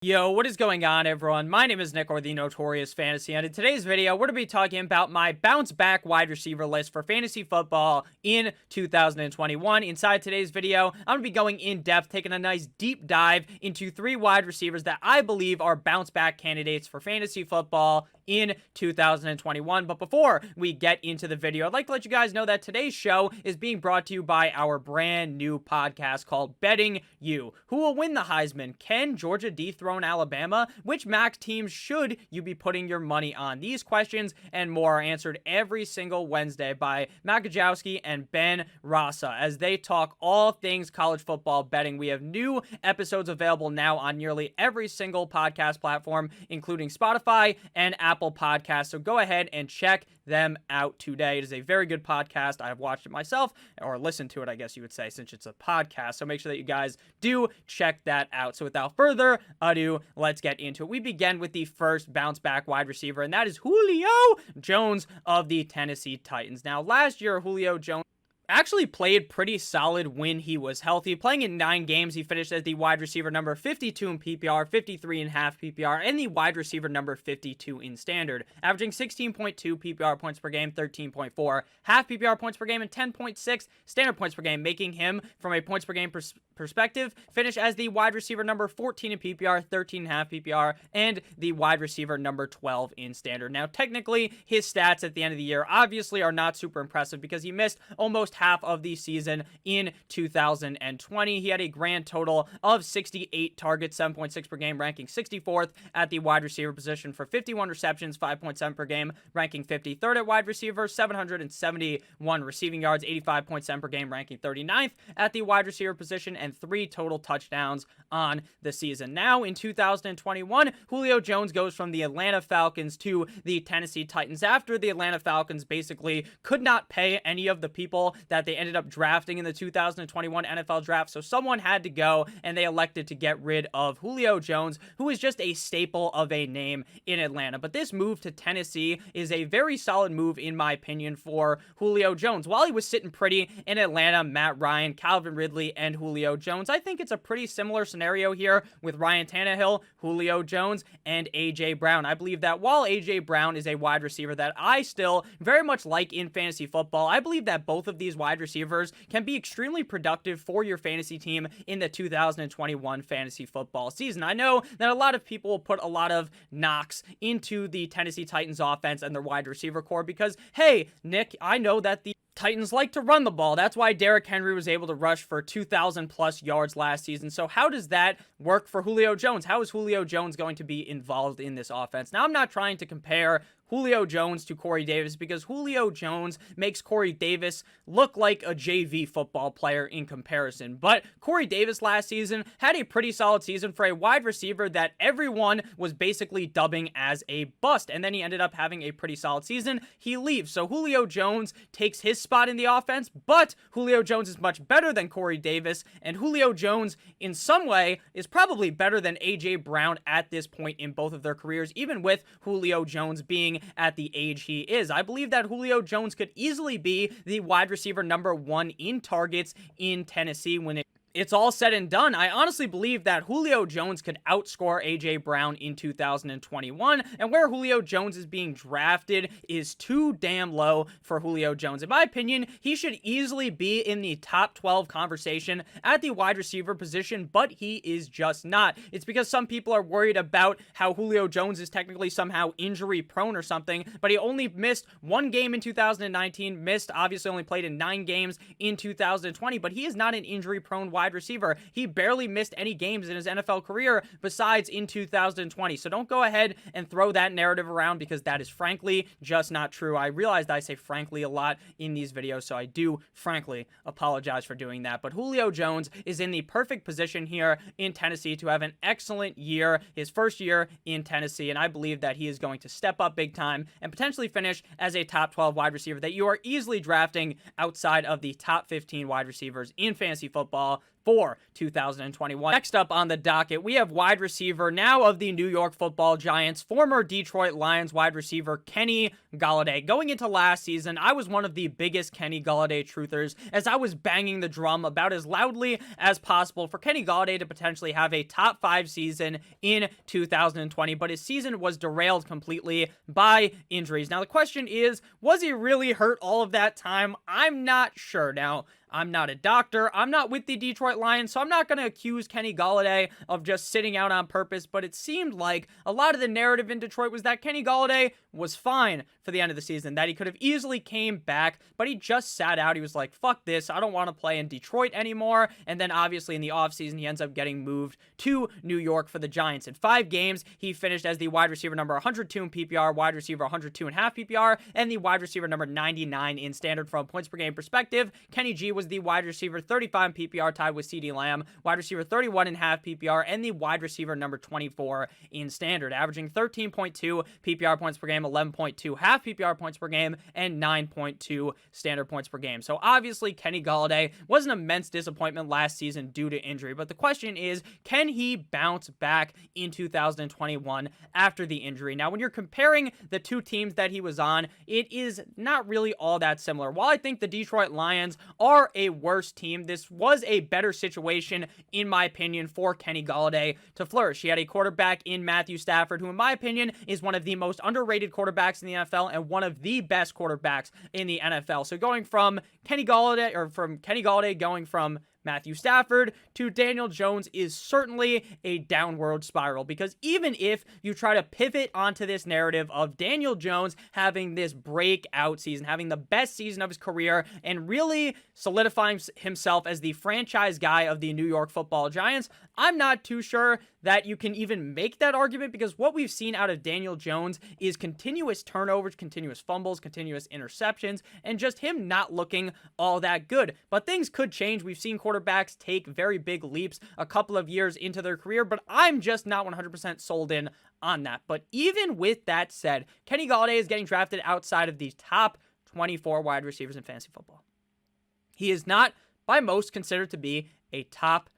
Yo, what is going on, everyone? My name is Nick, or the Notorious Fantasy, and in today's video, we're going to be talking about my bounce-back wide receiver list for fantasy football in 2021. Inside today's video, I'm going to be going in-depth, taking a nice deep dive into 3 wide receivers that I believe are bounce-back candidates for fantasy football in 2021. But before we get into the video, I'd like to let you guys know that today's show is being brought to you by our brand new podcast called Betting You. Who will win the Heisman? Can Georgia dethrone Alabama? Which MAC teams should you be putting your money on? These questions and more are answered every single Wednesday by Matt Gajowski and Ben Rasa as they talk all things college football betting. We have new episodes available now on nearly every single podcast platform, including Spotify and Apple Podcasts. So go ahead and check them out today. It is a very good podcast. I have watched it myself, or listened to it, I guess you would say, since it's a podcast. So make sure that you guys do check that out. So without further ado, let's get into it. We begin with the first bounce back wide receiver, and that is Julio Jones of the Tennessee Titans. Now, last year, Julio Jones actually played pretty solid when he was healthy. Playing in 9 games, he finished as the wide receiver number 52 in PPR, 53.5 PPR, and the wide receiver number 52 in standard, averaging 16.2 PPR points per game, 13.4 half PPR points per game, and 10.6 standard points per game, making him, from a points per game perspective, finish as the wide receiver number 14 in PPR, 13.5 PPR, and the wide receiver number 12 in standard. Now, technically, his stats at the end of the year obviously are not super impressive because he missed almost half of the season in 2020. He had a grand total of 68 targets, 7.6 per game, ranking 64th at the wide receiver position for 51 receptions, 5.7 per game, ranking 53rd at wide receiver, 771 receiving yards, 85.7 per game, ranking 39th at the wide receiver position, and 3 total touchdowns on the season. Now, in 2021, Julio Jones goes from the Atlanta Falcons to the Tennessee Titans after the Atlanta Falcons basically could not pay any of the people that they ended up drafting in the 2021 NFL draft. So someone had to go, and they elected to get rid of Julio Jones, who is just a staple of a name in Atlanta. But this move to Tennessee is a very solid move, in my opinion, for Julio Jones. While he was sitting pretty in Atlanta, Matt Ryan, Calvin Ridley, and Julio Jones, I think it's a pretty similar scenario here with Ryan Tannehill, Julio Jones, and A.J. Brown. I believe that while A.J. Brown is a wide receiver that I still very much like in fantasy football, I believe that both of these wide receivers can be extremely productive for your fantasy team in the 2021 fantasy football season. I know that a lot of people will put a lot of knocks into the Tennessee Titans offense and their wide receiver core because, hey, Nick, I know that the Titans like to run the ball. That's why Derrick Henry was able to rush for 2,000 plus yards last season. So how does that work for Julio Jones? How is Julio Jones going to be involved in this offense? Now, I'm not trying to compare Julio Jones to Corey Davis because Julio Jones makes Corey Davis look like a JV football player in comparison. But Corey Davis last season had a pretty solid season for a wide receiver that everyone was basically dubbing as a bust. And then he ended up having a pretty solid season. He leaves. So Julio Jones takes his spot in the offense, but Julio Jones is much better than Corey Davis. And Julio Jones, in some way, is probably better than A.J. Brown at this point in both of their careers, even with Julio Jones being at the age he is. I believe that Julio Jones could easily be the wide receiver number 1 in targets in Tennessee when it's all said and done. I honestly believe that Julio Jones could outscore A.J. Brown in 2021, and where Julio Jones is being drafted is too damn low for Julio Jones. In my opinion, he should easily be in the top 12 conversation at the wide receiver position, but he is just not. It's because some people are worried about how Julio Jones is technically somehow injury prone or something, but he only missed 1 game in 2019, obviously only played in 9 games in 2020, but he is not an injury prone wide receiver. He barely missed any games in his NFL career besides in 2020. So don't go ahead and throw that narrative around because that is frankly just not true. I realize that I say frankly a lot in these videos, so I do frankly apologize for doing that. But Julio Jones is in the perfect position here in Tennessee to have an excellent year, his first year in Tennessee, and I believe that he is going to step up big time and potentially finish as a top 12 wide receiver that you are easily drafting outside of the top 15 wide receivers in fantasy football for 2021. Next up on the docket, we have wide receiver now of the New York Football Giants, former Detroit Lions wide receiver Kenny Golladay. Going into last season, I was one of the biggest Kenny Golladay truthers as I was banging the drum about as loudly as possible for Kenny Golladay to potentially have a top 5 season in 2020, but his season was derailed completely by injuries. Now the question is, was he really hurt all of that time? I'm not sure. Now, I'm not a doctor. I'm not with the Detroit Lions, so I'm not going to accuse Kenny Golladay of just sitting out on purpose, but it seemed like a lot of the narrative in Detroit was that Kenny Golladay was fine for the end of the season, that he could have easily came back, but he just sat out. He was like, fuck this, I don't want to play in Detroit anymore, and then obviously in the offseason, he ends up getting moved to New York for the Giants. In 5 games, he finished as the wide receiver number 102 in PPR, wide receiver 102.5 PPR, and the wide receiver number 99 in standard from points per game perspective. Kenny G was the wide receiver 35 in PPR, tied with CeeDee Lamb, wide receiver 31.5 PPR, and the wide receiver number 24 in standard, averaging 13.2 PPR points per game, 11.2 half PPR points per game, and 9.2 standard points per game. So obviously, Kenny Golladay was an immense disappointment last season due to injury, but the question is, can he bounce back in 2021 after the injury? Now, when you're comparing the two teams that he was on, it is not really all that similar. While I think the Detroit Lions are a worse team, this was a better situation, in my opinion, for Kenny Golladay to flourish. He had a quarterback in Matthew Stafford, who in my opinion is one of the most underrated quarterbacks in the NFL and one of the best quarterbacks in the NFL. So going from Kenny Golladay going from Matthew Stafford to Daniel Jones is certainly a downward spiral, because even if you try to pivot onto this narrative of Daniel Jones having this breakout season, having the best season of his career, and really solidifying himself as the franchise guy of the New York Football Giants, I'm not too sure that you can even make that argument, because what we've seen out of Daniel Jones is continuous turnovers, continuous fumbles, continuous interceptions, and just him not looking all that good. But things could change. We've seen quarterbacks take very big leaps a couple of years into their career, but I'm just not 100% sold in on that. But even with that said, Kenny Golladay is getting drafted outside of the top 24 wide receivers in fantasy football. He is not, by most, considered to be a top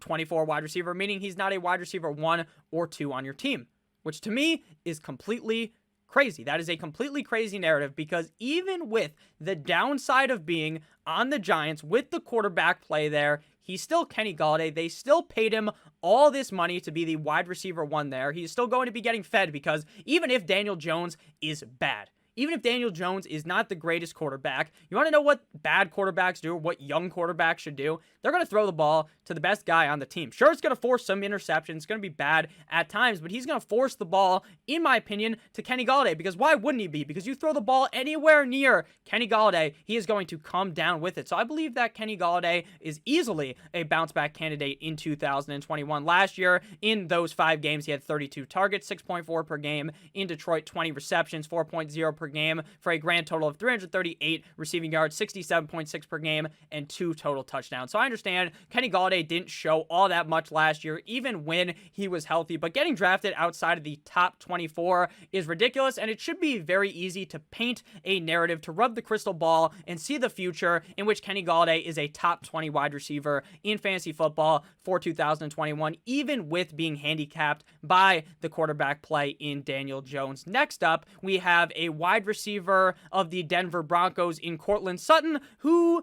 24 wide receiver, meaning he's not a wide receiver 1 or 2 on your team, which to me is completely crazy. That is a completely crazy narrative, because even with the downside of being on the Giants with the quarterback play there, he's still Kenny Golladay. They still paid him all this money to be the wide receiver 1 there. He's still going to be getting fed, because even if Daniel Jones is bad, even if Daniel Jones is not the greatest quarterback, you want to know what bad quarterbacks do, or what young quarterbacks should do? They're going to throw the ball to the best guy on the team. Sure, it's going to force some interceptions. It's going to be bad at times, but he's going to force the ball, in my opinion, to Kenny Golladay, because why wouldn't he be? Because you throw the ball anywhere near Kenny Golladay, he is going to come down with it. So I believe that Kenny Golladay is easily a bounce-back candidate in 2021. Last year, in those 5 games, he had 32 targets, 6.4 per game. In Detroit, 20 receptions, 4.0 per game, for a grand total of 338 receiving yards, 67.6 per game, and 2 total touchdowns. So I understand Kenny Golladay didn't show all that much last year, even when he was healthy, but getting drafted outside of the top 24 is ridiculous, and it should be very easy to paint a narrative, to rub the crystal ball and see the future in which Kenny Golladay is a top 20 wide receiver in fantasy football for 2021, even with being handicapped by the quarterback play in Daniel Jones. Next up, we have a wide receiver of the Denver Broncos in Courtland Sutton, who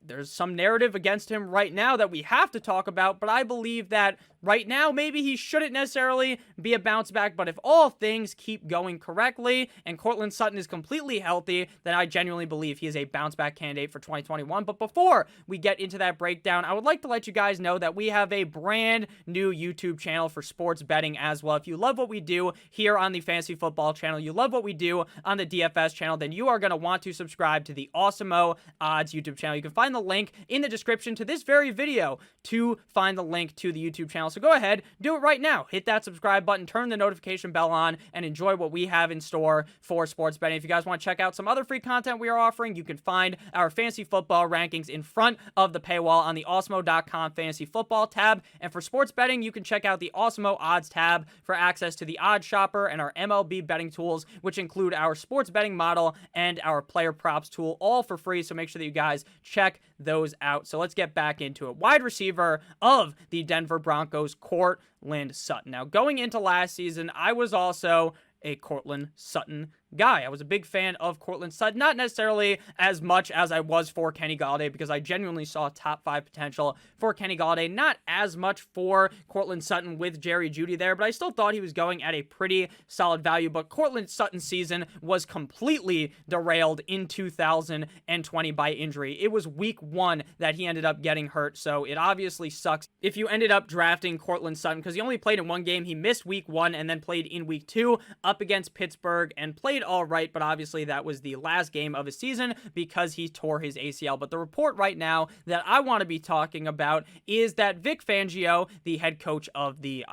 there's some narrative against him right now that we have to talk about, but I believe that right now, maybe he shouldn't necessarily be a bounce back, but if all things keep going correctly and Courtland Sutton is completely healthy, then I genuinely believe he is a bounce back candidate for 2021. But before we get into that breakdown, I would like to let you guys know that we have a brand new YouTube channel for sports betting as well. If you love what we do here on the Fantasy Football channel, you love what we do on the DFS channel, then you are going to want to subscribe to the Awesemo Odds YouTube channel. You can find the link in the description to this very video to find the link to the YouTube channel. So go ahead, do it right now. Hit that subscribe button, turn the notification bell on, and enjoy what we have in store for sports betting. If you guys want to check out some other free content we are offering, you can find our fantasy football rankings in front of the paywall on the Awesemo.com fantasy football tab. And for sports betting, you can check out the Awesemo odds tab for access to the odds shopper and our MLB betting tools, which include our sports betting model and our player props tool, all for free. So make sure that you guys check those out. So let's get back into it. Wide receiver of the Denver Broncos, Courtland Sutton. Now, going into last season, I was also a Courtland Sutton guy. I was a big fan of Courtland Sutton, not necessarily as much as I was for Kenny Golladay, because I genuinely saw top 5 potential for Kenny Golladay, not as much for Courtland Sutton with Jerry Jeudy there, but I still thought he was going at a pretty solid value. But Courtland Sutton's season was completely derailed in 2020 by injury. It was week 1 that he ended up getting hurt, so it obviously sucks if you ended up drafting Courtland Sutton, because he only played in 1 game. He missed week 1 and then played in week 2 up against Pittsburgh and played all right, but obviously that was the last game of his season because he tore his ACL. But the report right now that I want to be talking about is that Vic Fangio, the head coach of the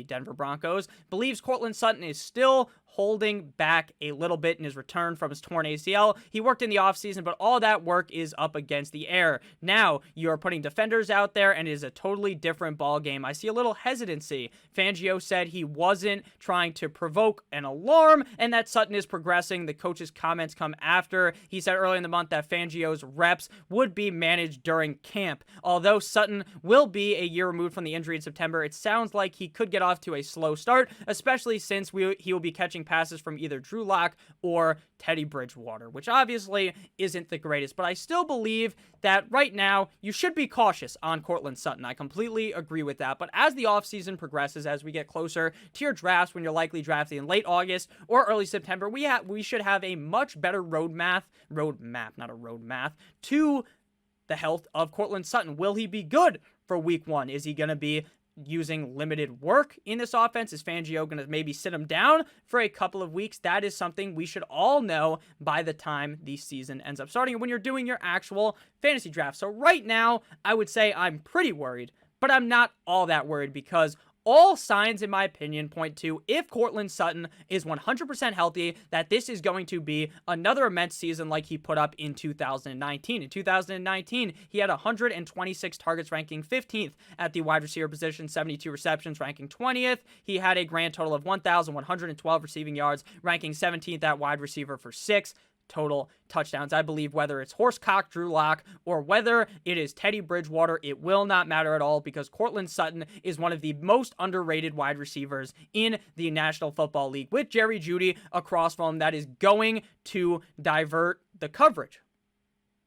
Denver Broncos, believes Courtland Sutton is still holding back a little bit in his return from his torn ACL. He worked in the offseason, but all that work is up against the air. Now, you are putting defenders out there, and it is a totally different ball game. I see a little hesitancy. Fangio said he wasn't trying to provoke an alarm, and that Sutton is progressing. The coach's comments come after. He said earlier in the month that Fangio's reps would be managed during camp. Although Sutton will be a year removed from the injury in September, it sounds like he could get off to a slow start, especially since he will be catching passes from either Drew Lock or Teddy Bridgewater, which obviously isn't the greatest. But I still believe that right now you should be cautious on Courtland Sutton. I completely agree with that. But as the offseason progresses, as we get closer to your drafts, when you're likely drafting in late August or early September, we should have a much better roadmap to the health of Courtland Sutton. Will he be good for week 1? Is he going to be using limited work in this offense? Is Fangio going to maybe sit him down for a couple of weeks? That is something we should all know by the time the season ends up starting, when you're doing your actual fantasy draft. So right now, I would say I'm pretty worried, but I'm not all that worried, because all signs, in my opinion, point to, if Courtland Sutton is 100% healthy, that this is going to be another immense season like he put up in 2019. In 2019, he had 126 targets, ranking 15th at the wide receiver position, 72 receptions, ranking 20th. He had a grand total of 1,112 receiving yards, ranking 17th at wide receiver for 6 total touchdowns. I believe whether it's Horsecock Drew Lock or whether it is Teddy Bridgewater, it will not matter at all, because Courtland Sutton is one of the most underrated wide receivers in the National Football League, with Jerry Jeudy across from him, that is going to divert the coverage.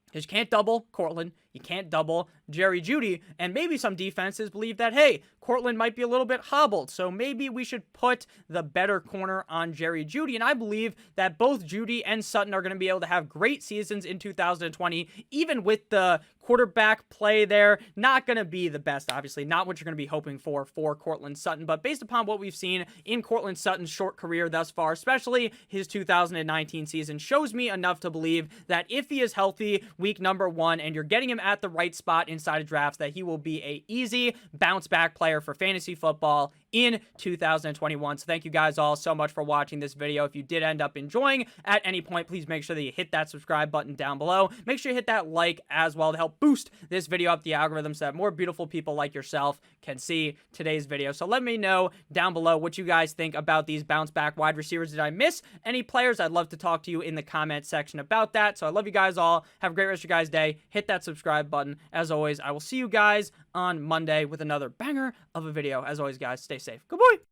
Because you can't double Courtland, you can't double Jerry Jeudy, and maybe some defenses believe that, hey, Courtland might be a little bit hobbled, so maybe we should put the better corner on Jerry Jeudy. And I believe that both Jeudy and Sutton are going to be able to have great seasons in 2020, even with the quarterback play there. Not going to be the best, obviously, not what you're going to be hoping for Courtland Sutton, but based upon what we've seen in Courtland Sutton's short career thus far, especially his 2019 season, shows me enough to believe that if he is healthy week number 1 and you're getting him at the right spot inside of drafts, that he will be a easy bounce back player for fantasy football in 2021. So thank you guys all so much for watching this video. If you did end up enjoying at any point, please make sure that you hit that subscribe button down below. Make sure you hit that like as well to help boost this video up the algorithm so that more beautiful people like yourself can see today's video. So let me know down below what you guys think about these bounce back wide receivers. Did I miss any players? I'd love to talk to you in the comment section about that. So I love you guys all. Have a great rest of your guys' day. Hit that subscribe button. As always, I will see you guys on Monday with another banger of a video. As always, guys, stay safe. Good boy.